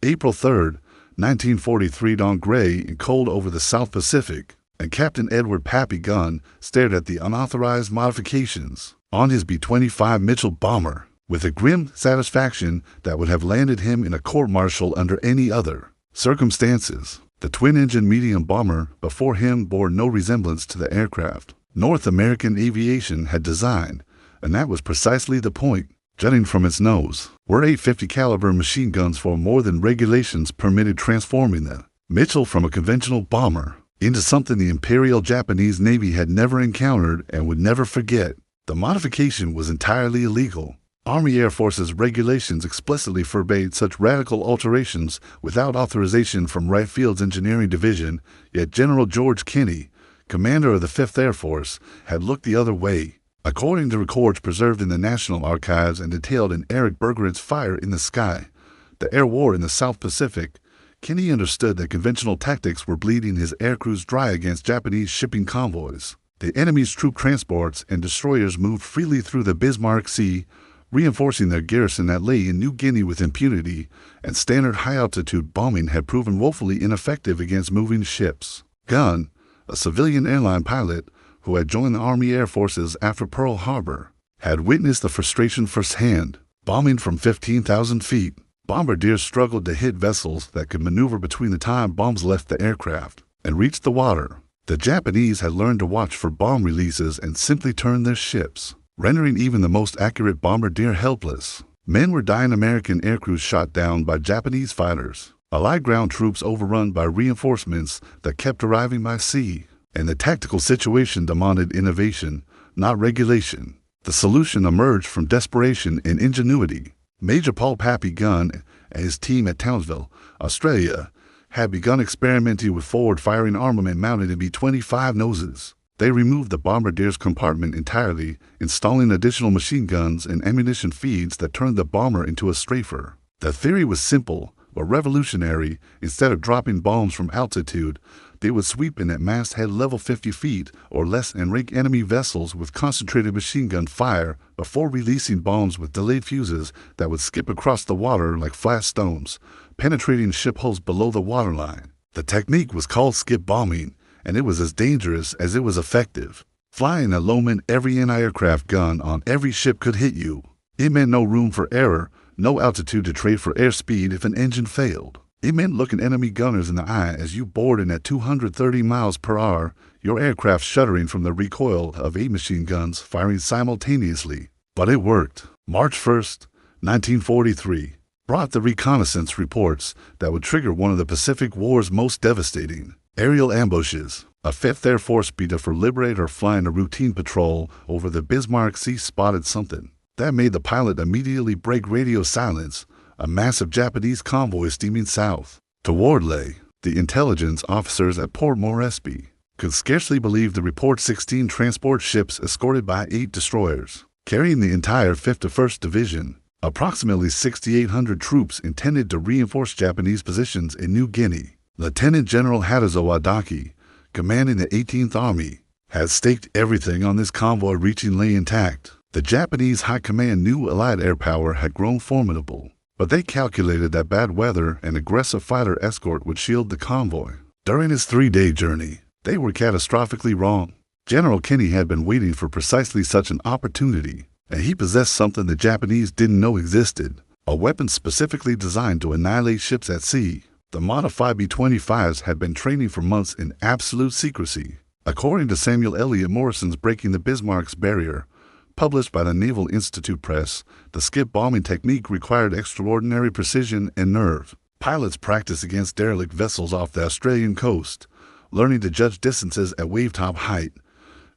April 3, 1943 dawned gray and cold over the South Pacific, and Captain Edward "Pappy" Gunn stared at the unauthorized modifications on his B-25 Mitchell bomber with a grim satisfaction that would have landed him in a court-martial under any other circumstances. The twin-engine medium bomber before him bore no resemblance to the aircraft North American aviation had designed, and that was precisely the point. Jutting from its nose were 850 caliber machine guns for more than regulations permitted, transforming the Mitchell from a conventional bomber into something the Imperial Japanese Navy had never encountered and would never forget. The modification was entirely illegal. Army Air Force's regulations explicitly forbade such radical alterations without authorization from Wright Field's Engineering Division, yet General George Kenney, commander of the 5th Air Force, had looked the other way. According to records preserved in the National Archives and detailed in Eric Bergeron's Fire in the Sky, the Air War in the South Pacific, Kenney understood that conventional tactics were bleeding his aircrews dry against Japanese shipping convoys. The enemy's troop transports and destroyers moved freely through the Bismarck Sea, reinforcing their garrison that lay in New Guinea with impunity, and standard high-altitude bombing had proven woefully ineffective against moving ships. Gunn, a civilian airline pilot who had joined the Army Air Forces after Pearl Harbor, had witnessed the frustration firsthand. Bombing from 15,000 feet, bombardiers struggled to hit vessels that could maneuver between the time bombs left the aircraft and reached the water. The Japanese had learned to watch for bomb releases and simply turned their ships, rendering even the most accurate bombardier helpless. Men were dying. American aircrews shot down by Japanese fighters, Allied ground troops overrun by reinforcements that kept arriving by sea, and the tactical situation demanded innovation, not regulation. The solution emerged from desperation and ingenuity. Major Paul "Pappy" Gunn and his team at Townsville, Australia, had begun experimenting with forward-firing armament mounted in B-25 noses. They removed the bombardier's compartment entirely, installing additional machine guns and ammunition feeds that turned the bomber into a strafer. The theory was simple but revolutionary. Instead of dropping bombs from altitude, they would sweep in at masthead level 50 feet or less and rake enemy vessels with concentrated machine gun fire before releasing bombs with delayed fuses that would skip across the water like flat stones, penetrating ship hulls below the waterline. The technique was called skip bombing, and it was as dangerous as it was effective. Flying a low meant every anti-aircraft gun on every ship could hit you. It meant no room for error, no altitude to trade for airspeed if an engine failed. It meant looking enemy gunners in the eye as you bored in at 230 miles per hour, your aircraft shuddering from the recoil of 8 machine guns firing simultaneously. But it worked. March 1st, 1943, brought the reconnaissance reports that would trigger one of the Pacific War's most devastating aerial ambushes. A 5th Air Force Beta-4 Liberator flying a routine patrol over the Bismarck Sea spotted something that made the pilot immediately break radio silence. A massive Japanese convoy steaming south toward Leh. The intelligence officers at Port Moresby could scarcely believe the report. 16 transport ships escorted by 8 destroyers, carrying the entire 51st Division, approximately 6,800 troops intended to reinforce Japanese positions in New Guinea. Lieutenant General Hadazo Wadaki, commanding the 18th Army, had staked everything on this convoy reaching Leh intact. The Japanese High Command knew Allied air power had grown formidable, but they calculated that bad weather and aggressive fighter escort would shield the convoy. During his 3-day journey, they were catastrophically wrong. General Kenney had been waiting for precisely such an opportunity, and he possessed something the Japanese didn't know existed, a weapon specifically designed to annihilate ships at sea. The modified B-25s had been training for months in absolute secrecy. According to Samuel Eliot Morrison's Breaking the Bismarck's Barrier, published by the Naval Institute Press, the skip bombing technique required extraordinary precision and nerve. Pilots practiced against derelict vessels off the Australian coast, learning to judge distances at wave-top height,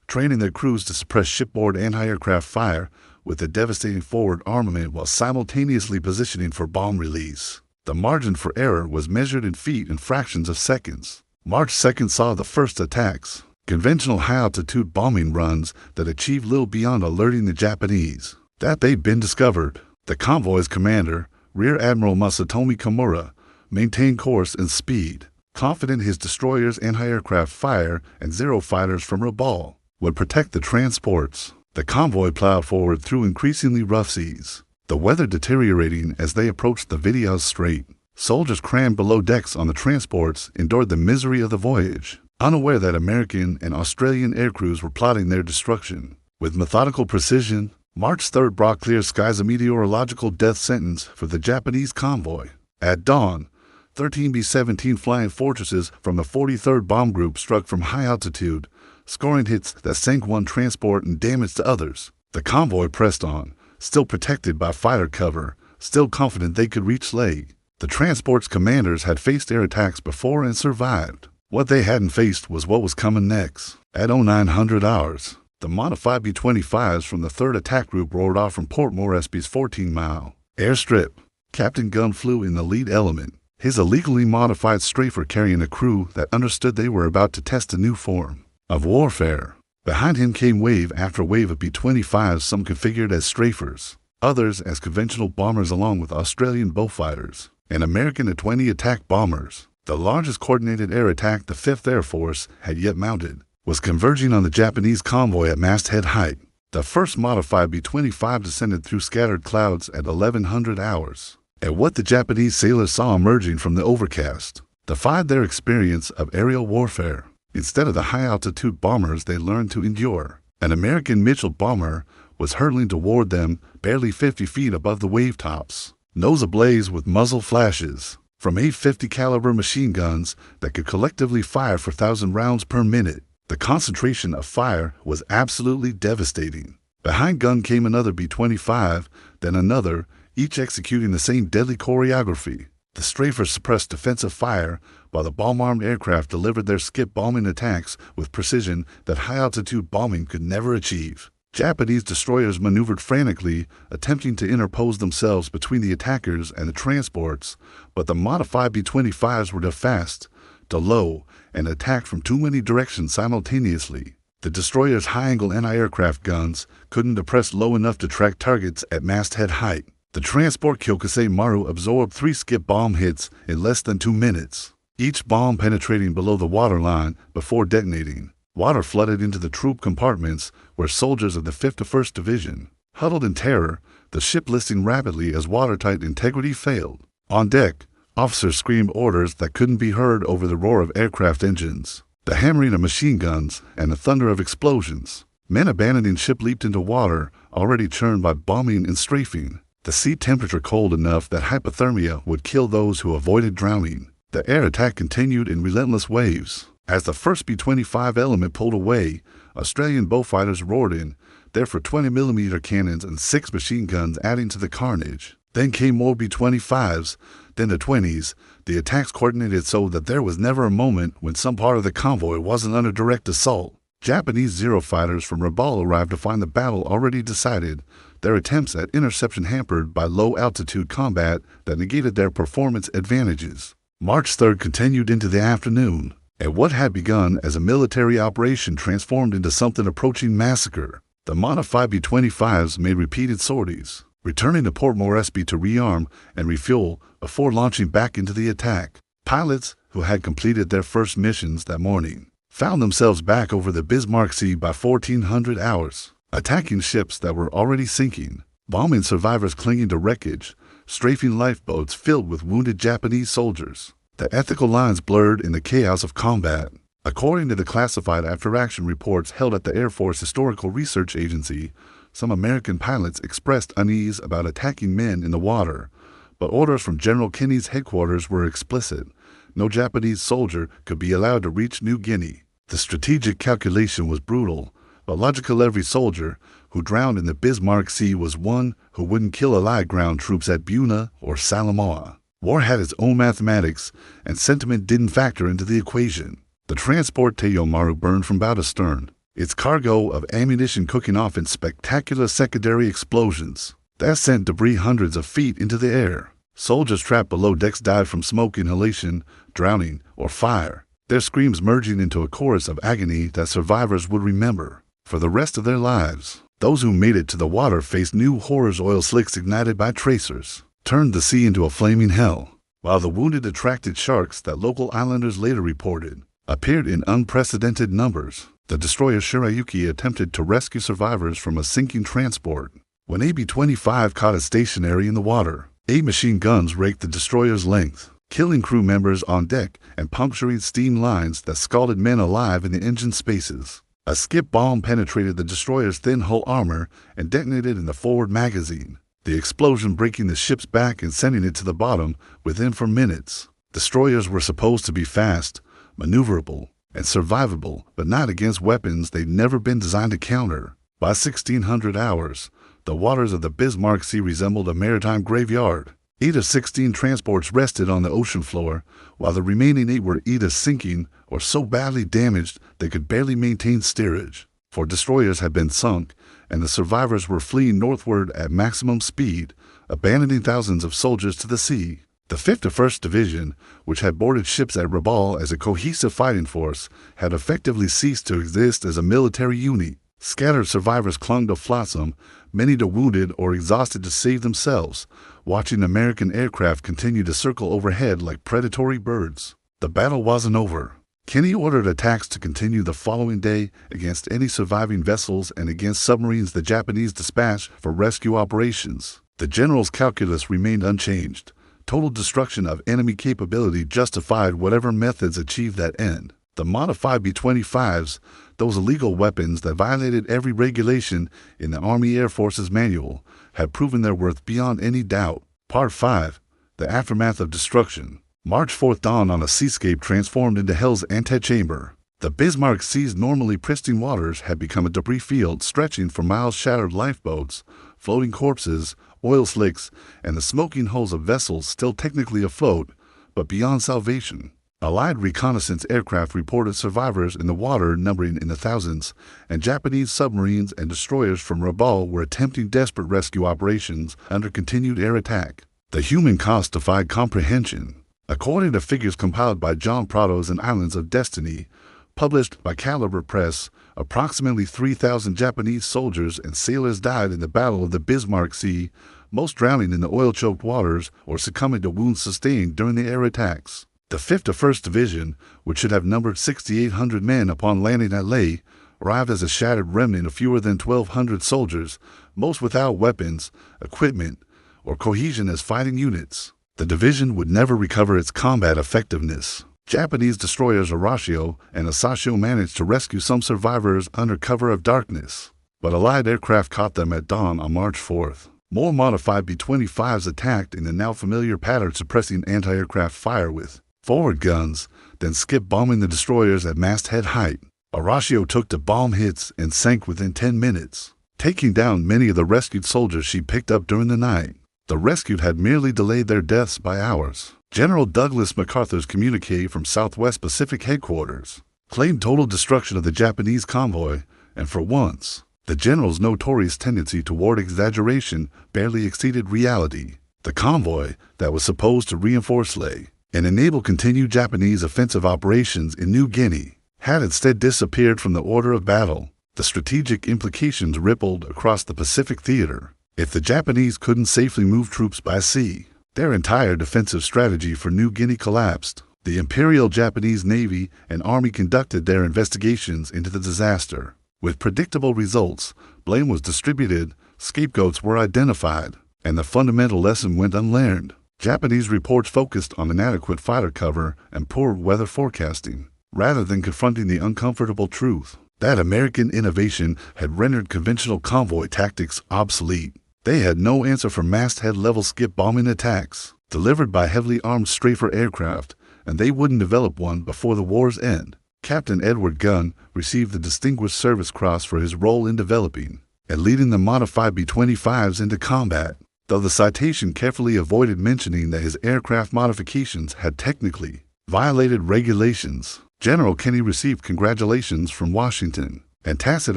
training their crews to suppress shipboard anti-aircraft fire with a devastating forward armament while simultaneously positioning for bomb release. The margin for error was measured in feet and fractions of seconds. March 2nd saw the first attacks, conventional high-altitude bombing runs that achieved little beyond alerting the Japanese that they'd been discovered. The convoy's commander, Rear Admiral Masatomi Kimura, maintained course and speed, confident his destroyers' anti-aircraft fire and Zero fighters from Rabaul would protect the transports. The convoy plowed forward through increasingly rough seas, the weather deteriorating as they approached the Videos Strait. Soldiers crammed below decks on the transports endured the misery of the voyage, unaware that American and Australian aircrews were plotting their destruction. With methodical precision, March 3rd brought clear skies a meteorological death sentence for the Japanese convoy. At dawn, 13 B-17 flying fortresses from the 43rd Bomb Group struck from high altitude, scoring hits that sank one transport and damaged others. The convoy pressed on, still protected by fighter cover, still confident they could reach Lae. The transport's commanders had faced air attacks before and survived. What they hadn't faced was what was coming next. At 0900 hours, the modified B-25s from the 3rd Attack Group roared off from Port Moresby's 14-mile airstrip. Captain Gunn flew in the lead element, his illegally modified strafer carrying a crew that understood they were about to test a new form of warfare. Behind him came wave after wave of B-25s, some configured as strafers, others as conventional bombers along with Australian Beaufighters and American A-20 attack bombers. The largest coordinated air attack the 5th Air Force had yet mounted was converging on the Japanese convoy at masthead height. The first modified B-25 descended through scattered clouds at 1100 hours. At what the Japanese sailors saw emerging from the overcast defied their experience of aerial warfare. Instead of the high-altitude bombers they learned to endure, an American Mitchell bomber was hurtling toward them barely 50 feet above the wave tops, nose ablaze with muzzle flashes from 850 caliber machine guns that could collectively fire for 1,000 rounds per minute. The concentration of fire was absolutely devastating. Behind Gunn came another B-25, then another, each executing the same deadly choreography. The strafers suppressed defensive fire, while the bomb-armed aircraft delivered their skip bombing attacks with precision that high-altitude bombing could never achieve. Japanese destroyers maneuvered frantically, attempting to interpose themselves between the attackers and the transports, but the modified B-25s were too fast, too low, and attacked from too many directions simultaneously. The destroyers' high-angle anti-aircraft guns couldn't depress low enough to track targets at masthead height. The transport Kyokusei Maru absorbed 3 skip bomb hits in less than 2 minutes, each bomb penetrating below the waterline before detonating. Water flooded into the troop compartments where soldiers of the 51st Division huddled in terror, the ship listing rapidly as watertight integrity failed. On deck, officers screamed orders that couldn't be heard over the roar of aircraft engines, the hammering of machine guns, and the thunder of explosions. Men abandoning ship leaped into water, already churned by bombing and strafing. The sea temperature cold enough that hypothermia would kill those who avoided drowning. The air attack continued in relentless waves. As the first B-25 element pulled away, Australian Beaufighters roared in, their 20mm cannons and 6 machine guns adding to the carnage. Then came more B-25s, then the 20s, the attacks coordinated so that there was never a moment when some part of the convoy wasn't under direct assault. Japanese Zero fighters from Rabaul arrived to find the battle already decided, their attempts at interception hampered by low-altitude combat that negated their performance advantages. March 3rd continued into the afternoon, and what had begun as a military operation transformed into something approaching massacre. The modified B-25s made repeated sorties, returning to Port Moresby to rearm and refuel before launching back into the attack. Pilots, who had completed their first missions that morning, found themselves back over the Bismarck Sea by 1400 hours, attacking ships that were already sinking, bombing survivors clinging to wreckage, strafing lifeboats filled with wounded Japanese soldiers. The ethical lines blurred in the chaos of combat. According to the classified after-action reports held at the Air Force Historical Research Agency, some American pilots expressed unease about attacking men in the water, but orders from General Kinney's headquarters were explicit. No Japanese soldier could be allowed to reach New Guinea. The strategic calculation was brutal, but logical. Every soldier who drowned in the Bismarck Sea was one who wouldn't kill Allied ground troops at Buna or Salamoa. War had its own mathematics, and sentiment didn't factor into the equation. The transport Teiyo Maru burned from bow to stern, its cargo of ammunition cooking off in spectacular secondary explosions that sent debris hundreds of feet into the air. Soldiers trapped below decks died from smoke inhalation, drowning, or fire, their screams merging into a chorus of agony that survivors would remember for the rest of their lives. Those who made it to the water faced new horrors. Oil slicks ignited by tracers turned the sea into a flaming hell, while the wounded attracted sharks that local islanders later reported appeared in unprecedented numbers. The destroyer Shirayuki attempted to rescue survivors from a sinking transport when a B-25 caught it stationary in the water. 8 machine guns raked the destroyer's length, killing crew members on deck and puncturing steam lines that scalded men alive in the engine spaces. A skip bomb penetrated the destroyer's thin hull armor and detonated in the forward magazine, the explosion breaking the ship's back and sending it to the bottom within for minutes. Destroyers were supposed to be fast, maneuverable, and survivable, but not against weapons they'd never been designed to counter. By 1600 hours, the waters of the Bismarck Sea resembled a maritime graveyard. 8 of 16 transports rested on the ocean floor, while the remaining 8 were either sinking or so badly damaged they could barely maintain steerage. 4 destroyers had been sunk, and the survivors were fleeing northward at maximum speed, abandoning thousands of soldiers to the sea. The 51st Division, which had boarded ships at Rabaul as a cohesive fighting force, had effectively ceased to exist as a military unit. Scattered survivors clung to flotsam, many to wounded or exhausted to save themselves, watching American aircraft continue to circle overhead like predatory birds. The battle wasn't over. Kenny ordered attacks to continue the following day against any surviving vessels and against submarines the Japanese dispatched for rescue operations. The general's calculus remained unchanged. Total destruction of enemy capability justified whatever methods achieved that end. The modified B-25s, those illegal weapons that violated every regulation in the Army Air Force's manual, had proven their worth beyond any doubt. Part 5. The Aftermath of Destruction. March 4th dawn on a seascape transformed into hell's antechamber. The Bismarck Sea's normally pristine waters had become a debris field stretching for miles. Shattered lifeboats, floating corpses, oil slicks, and the smoking hulls of vessels still technically afloat, but beyond salvation. Allied reconnaissance aircraft reported survivors in the water numbering in the thousands, and Japanese submarines and destroyers from Rabaul were attempting desperate rescue operations under continued air attack. The human cost defied comprehension. According to figures compiled by John Prado's and Islands of Destiny, published by Caliber Press, approximately 3,000 Japanese soldiers and sailors died in the Battle of the Bismarck Sea, most drowning in the oil-choked waters or succumbing to wounds sustained during the air attacks. The 51st Division, which should have numbered 6,800 men upon landing at Leh, arrived as a shattered remnant of fewer than 1,200 soldiers, most without weapons, equipment, or cohesion as fighting units. The division would never recover its combat effectiveness. Japanese destroyers Horatio and Asashio managed to rescue some survivors under cover of darkness, but Allied aircraft caught them at dawn on March 4th. More modified B-25s attacked in the now familiar pattern, suppressing anti-aircraft fire with forward guns, then skip bombing the destroyers at masthead height. Horatio took to bomb hits and sank within 10 minutes, taking down many of the rescued soldiers she picked up during the night. The rescued had merely delayed their deaths by hours. General Douglas MacArthur's communique from Southwest Pacific Headquarters claimed total destruction of the Japanese convoy, and for once, the general's notorious tendency toward exaggeration barely exceeded reality. The convoy that was supposed to reinforce Leh and enable continued Japanese offensive operations in New Guinea had instead disappeared from the order of battle. The strategic implications rippled across the Pacific theater. If the Japanese couldn't safely move troops by sea, their entire defensive strategy for New Guinea collapsed. The Imperial Japanese Navy and Army conducted their investigations into the disaster. With predictable results, blame was distributed, scapegoats were identified, and the fundamental lesson went unlearned. Japanese reports focused on inadequate fighter cover and poor weather forecasting, rather than confronting the uncomfortable truth that American innovation had rendered conventional convoy tactics obsolete. They had no answer for masthead-level skip bombing attacks delivered by heavily armed strafer aircraft, and they wouldn't develop one before the war's end. Captain Edward Gunn received the Distinguished Service Cross for his role in developing and leading the modified B-25s into combat, though the citation carefully avoided mentioning that his aircraft modifications had technically violated regulations. General Kenny received congratulations from Washington and tacit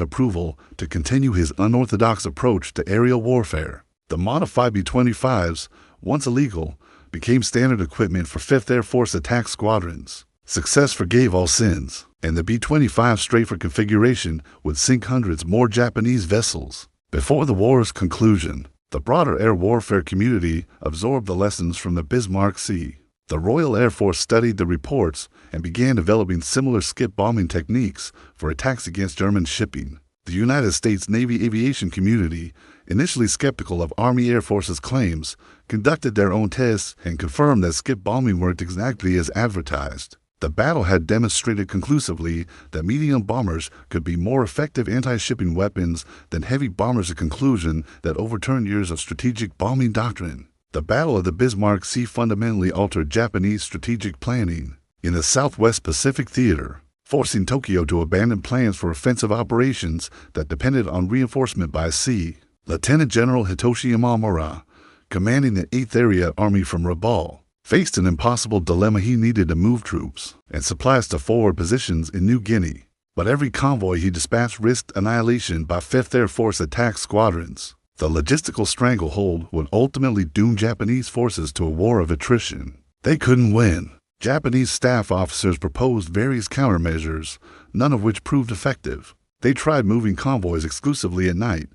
approval to continue his unorthodox approach to aerial warfare. The modified B-25s, once illegal, became standard equipment for 5th Air Force attack squadrons. Success forgave all sins, and the B-25 strafer configuration would sink hundreds more Japanese vessels. Before the war's conclusion, the broader air warfare community absorbed the lessons from the Bismarck Sea. The Royal Air Force studied the reports and began developing similar skip bombing techniques for attacks against German shipping. The United States Navy aviation community initially skeptical of Army Air Force's claims, conducted their own tests and confirmed that skip bombing worked exactly as advertised. The battle had demonstrated conclusively that medium bombers could be more effective anti-shipping weapons than heavy bombers, a conclusion that overturned years of strategic bombing doctrine. The Battle of the Bismarck Sea fundamentally altered Japanese strategic planning in the Southwest Pacific Theater, forcing Tokyo to abandon plans for offensive operations that depended on reinforcement by sea. Lieutenant General Hitoshi Imamura, commanding the 8th Area Army from Rabaul, faced an impossible dilemma. He needed to move troops and supplies to forward positions in New Guinea, but every convoy he dispatched risked annihilation by 5th Air Force attack squadrons. The logistical stranglehold would ultimately doom Japanese forces to a war of attrition. They couldn't win. Japanese staff officers proposed various countermeasures, none of which proved effective. They tried moving convoys exclusively at night,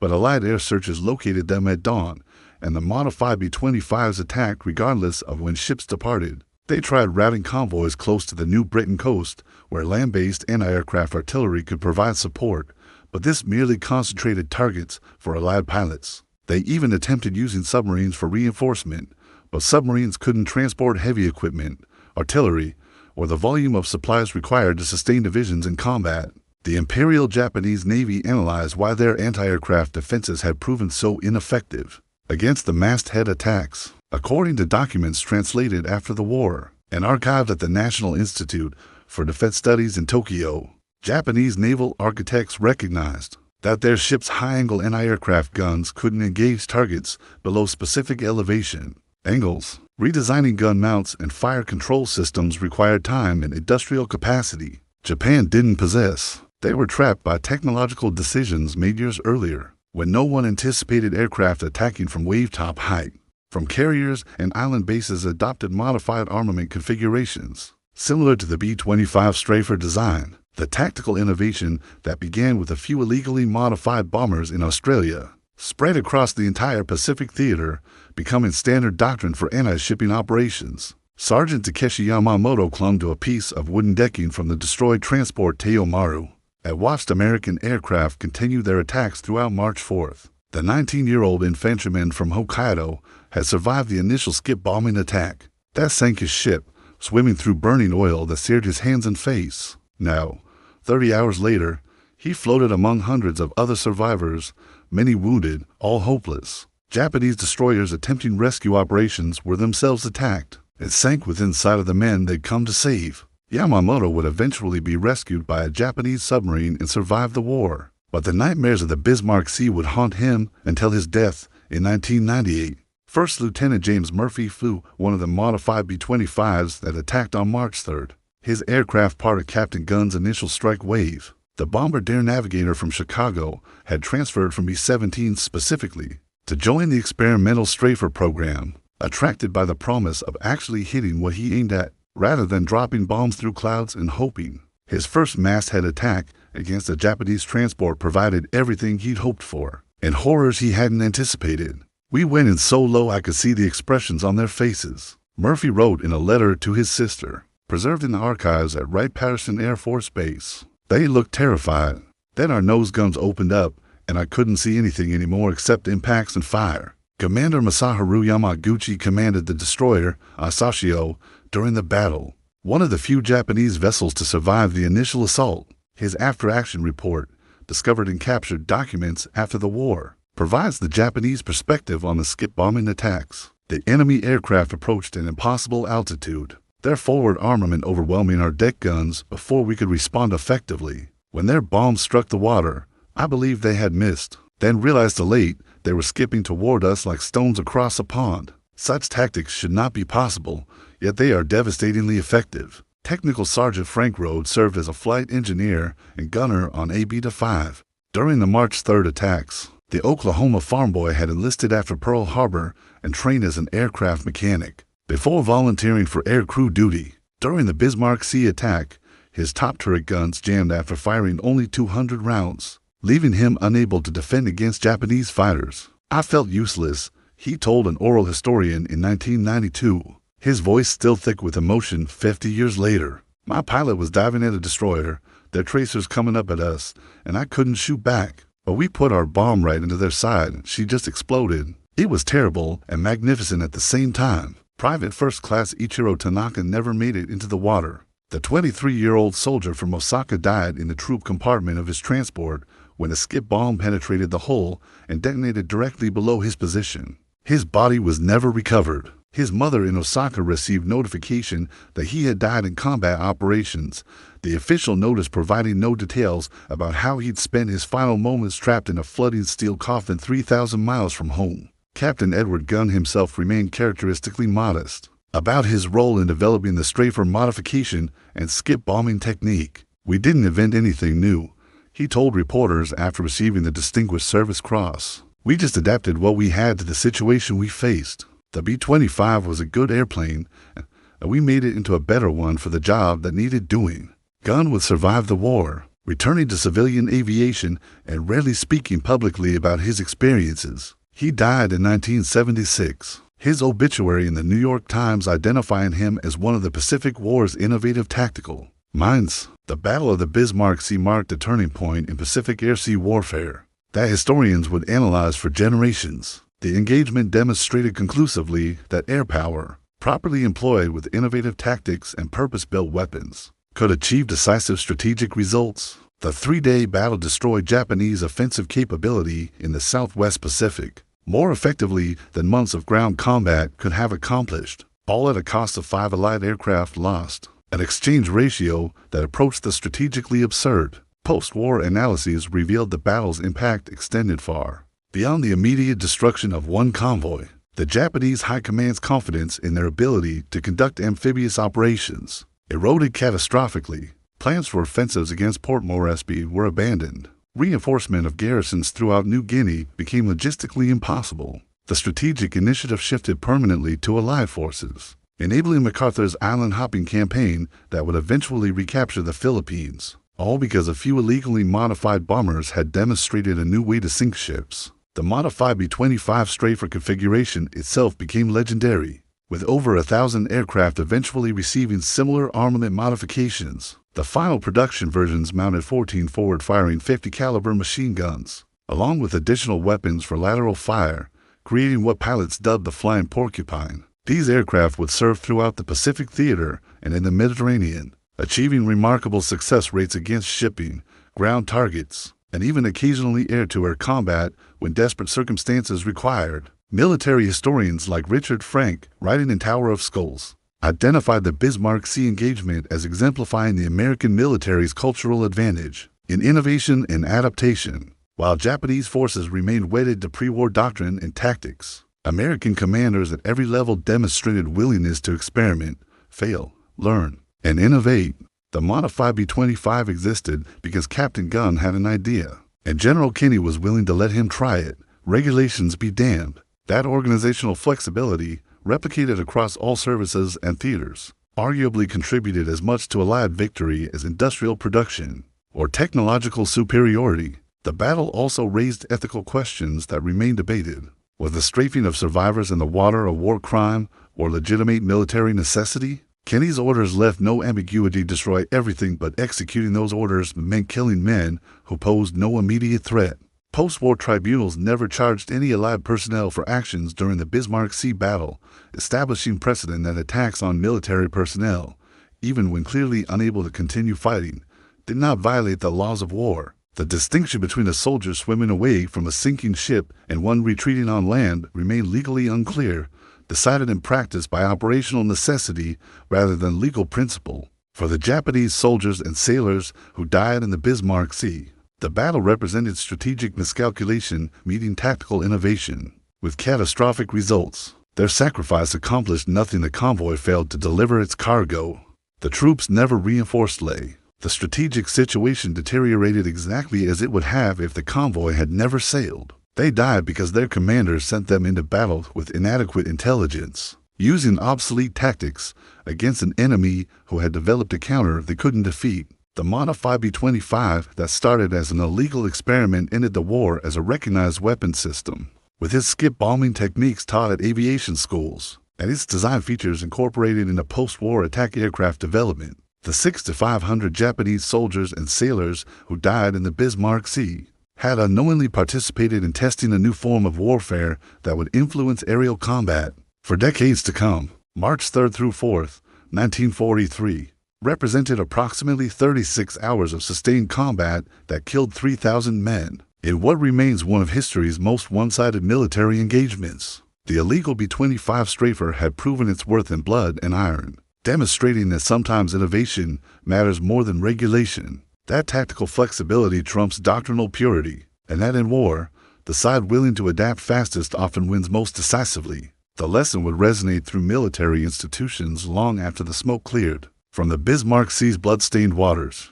but Allied air searches located them at dawn, and the modified B-25s attacked regardless of when ships departed. They tried routing convoys close to the New Britain coast, where land-based anti-aircraft artillery could provide support, but this merely concentrated targets for Allied pilots. They even attempted using submarines for reinforcement, but submarines couldn't transport heavy equipment, artillery, or the volume of supplies required to sustain divisions in combat. The Imperial Japanese Navy analyzed why their anti-aircraft defenses had proven so ineffective against the masthead attacks. According to documents translated after the war and archived at the National Institute for Defense Studies in Tokyo, Japanese naval architects recognized that their ships' high-angle anti-aircraft guns couldn't engage targets below specific elevation angles. Redesigning gun mounts and fire control systems required time and industrial capacity Japan didn't possess. They were trapped by technological decisions made years earlier, when no one anticipated aircraft attacking from wave-top height. From carriers and island bases adopted modified armament configurations, similar to the B-25 Strafer design. The tactical innovation that began with a few illegally modified bombers in Australia spread across the entire Pacific Theater, becoming standard doctrine for anti-shipping operations. Sergeant Takeshi Yamamoto clung to a piece of wooden decking from the destroyed transport Teomaru and watched American aircraft continue their attacks throughout March 4th. The 19-year-old infantryman from Hokkaido had survived the initial skip bombing attack. That sank his ship, swimming through burning oil that seared his hands and face. Now, 30 hours later, he floated among hundreds of other survivors, many wounded, all hopeless. Japanese destroyers attempting rescue operations were themselves attacked. It sank within sight of the men they'd come to save. Yamamoto would eventually be rescued by a Japanese submarine and survive the war, but the nightmares of the Bismarck Sea would haunt him until his death in 1998. First Lieutenant James Murphy flew one of the modified B-25s that attacked on March 3rd. His aircraft part of Captain Gunn's initial strike wave. The Bombardier Navigator from Chicago had transferred from B-17 specifically to join the experimental Strafer program, attracted by the promise of actually hitting what he aimed at, rather than dropping bombs through clouds and hoping. His first masthead attack against a Japanese transport provided everything he'd hoped for, and horrors he hadn't anticipated. We went in so low I could see the expressions on their faces, Murphy wrote in a letter to his sister, preserved in the archives at Wright-Patterson Air Force Base. They looked terrified. Then our nose guns opened up, and I couldn't see anything anymore except impacts and fire. Commander Masaharu Yamaguchi commanded the destroyer Asashio during the battle, one of the few Japanese vessels to survive the initial assault. His after-action report, discovered in captured documents after the war, provides the Japanese perspective on the skip bombing attacks. The enemy aircraft approached an impossible altitude, their forward armament overwhelming our deck guns before we could respond effectively. When their bombs struck the water, I believed they had missed, then realized too late they were skipping toward us like stones across a pond. Such tactics should not be possible, yet they are devastatingly effective. Technical Sergeant Frank Rhodes served as a flight engineer and gunner on A-25. During the March 3rd attacks, the Oklahoma farm boy had enlisted after Pearl Harbor and trained as an aircraft mechanic before volunteering for air crew duty. During the Bismarck Sea attack, his top turret guns jammed after firing only 200 rounds, leaving him unable to defend against Japanese fighters. I felt useless, he told an oral historian in 1992, his voice still thick with emotion 50 years later. My pilot was diving at a destroyer, their tracers coming up at us, and I couldn't shoot back. But we put our bomb right into their side. She just exploded. It was terrible and magnificent at the same time. Private First Class Ichiro Tanaka never made it into the water. The 23-year-old soldier from Osaka died in the troop compartment of his transport when a skip bomb penetrated the hull and detonated directly below his position. His body was never recovered. His mother in Osaka received notification that he had died in combat operations, the official notice providing no details about how he'd spent his final moments trapped in a flooding steel coffin 3,000 miles from home. Captain Edward Gunn himself remained characteristically modest about his role in developing the strafer modification and skip bombing technique. "We didn't invent anything new," he told reporters after receiving the Distinguished Service Cross. "We just adapted what we had to the situation we faced. The B-25 was a good airplane, and we made it into a better one for the job that needed doing." Gunn would survive the war, returning to civilian aviation and rarely speaking publicly about his experiences. He died in 1976. His obituary in the New York Times identifying him as one of the Pacific War's innovative tactical minds. The Battle of the Bismarck Sea marked a turning point in Pacific air-sea warfare that historians would analyze for generations. The engagement demonstrated conclusively that air power, properly employed with innovative tactics and purpose-built weapons, could achieve decisive strategic results. The three-day battle destroyed Japanese offensive capability in the Southwest Pacific more effectively than months of ground combat could have accomplished, all at a cost of 5 Allied aircraft lost, an exchange ratio that approached the strategically absurd. Post-war analyses revealed the battle's impact extended far beyond the immediate destruction of one convoy. The Japanese High Command's confidence in their ability to conduct amphibious operations eroded catastrophically. Plans for offensives against Port Moresby were abandoned. Reinforcement of garrisons throughout New Guinea became logistically impossible. The strategic initiative shifted permanently to Allied forces, enabling MacArthur's island-hopping campaign that would eventually recapture the Philippines, all because a few illegally modified bombers had demonstrated a new way to sink ships. The modified B-25 strafer configuration itself became legendary, with over 1,000 aircraft eventually receiving similar armament modifications. The final production versions mounted 14 forward-firing 50-caliber machine guns, along with additional weapons for lateral fire, creating what pilots dubbed the Flying Porcupine. These aircraft would serve throughout the Pacific Theater and in the Mediterranean, achieving remarkable success rates against shipping, ground targets, and even occasionally air-to-air combat when desperate circumstances required. Military historians like Richard Frank, writing in Tower of Skulls, identified the Bismarck Sea engagement as exemplifying the American military's cultural advantage in innovation and adaptation. While Japanese forces remained wedded to pre-war doctrine and tactics, American commanders at every level demonstrated willingness to experiment, fail, learn, and innovate. The modified B-25 existed because Captain Gunn had an idea, and General Kinney was willing to let him try it. Regulations be damned. That organizational flexibility, replicated across all services and theaters, arguably contributed as much to Allied victory as industrial production or technological superiority. The battle also raised ethical questions that remain debated. Was the strafing of survivors in the water a war crime or legitimate military necessity? Kenny's orders left no ambiguity. Destroy everything, but executing those orders meant killing men who posed no immediate threat. Post-war tribunals never charged any Allied personnel for actions during the Bismarck Sea battle, establishing precedent that attacks on military personnel, even when clearly unable to continue fighting, did not violate the laws of war. The distinction between a soldier swimming away from a sinking ship and one retreating on land remained legally unclear, decided in practice by operational necessity rather than legal principle. For the Japanese soldiers and sailors who died in the Bismarck Sea, the battle represented strategic miscalculation meeting tactical innovation, with catastrophic results. Their sacrifice accomplished nothing. The convoy failed to deliver its cargo. The troops never reinforced Leh. The strategic situation deteriorated exactly as it would have if the convoy had never sailed. They died because their commanders sent them into battle with inadequate intelligence, using obsolete tactics against an enemy who had developed a counter they couldn't defeat. The modified B-25 that started as an illegal experiment ended the war as a recognized weapons system, with its skip bombing techniques taught at aviation schools, and its design features incorporated into post-war attack aircraft development. The 600 to 500 Japanese soldiers and sailors who died in the Bismarck Sea had unknowingly participated in testing a new form of warfare that would influence aerial combat for decades to come. March 3rd through 4th, 1943, represented approximately 36 hours of sustained combat that killed 3,000 men in what remains one of history's most one-sided military engagements. The illegal B-25 strafer had proven its worth in blood and iron, demonstrating that sometimes innovation matters more than regulation, that tactical flexibility trumps doctrinal purity, and that in war, the side willing to adapt fastest often wins most decisively. The lesson would resonate through military institutions long after the smoke cleared. From the Bismarck Sea's blood-stained waters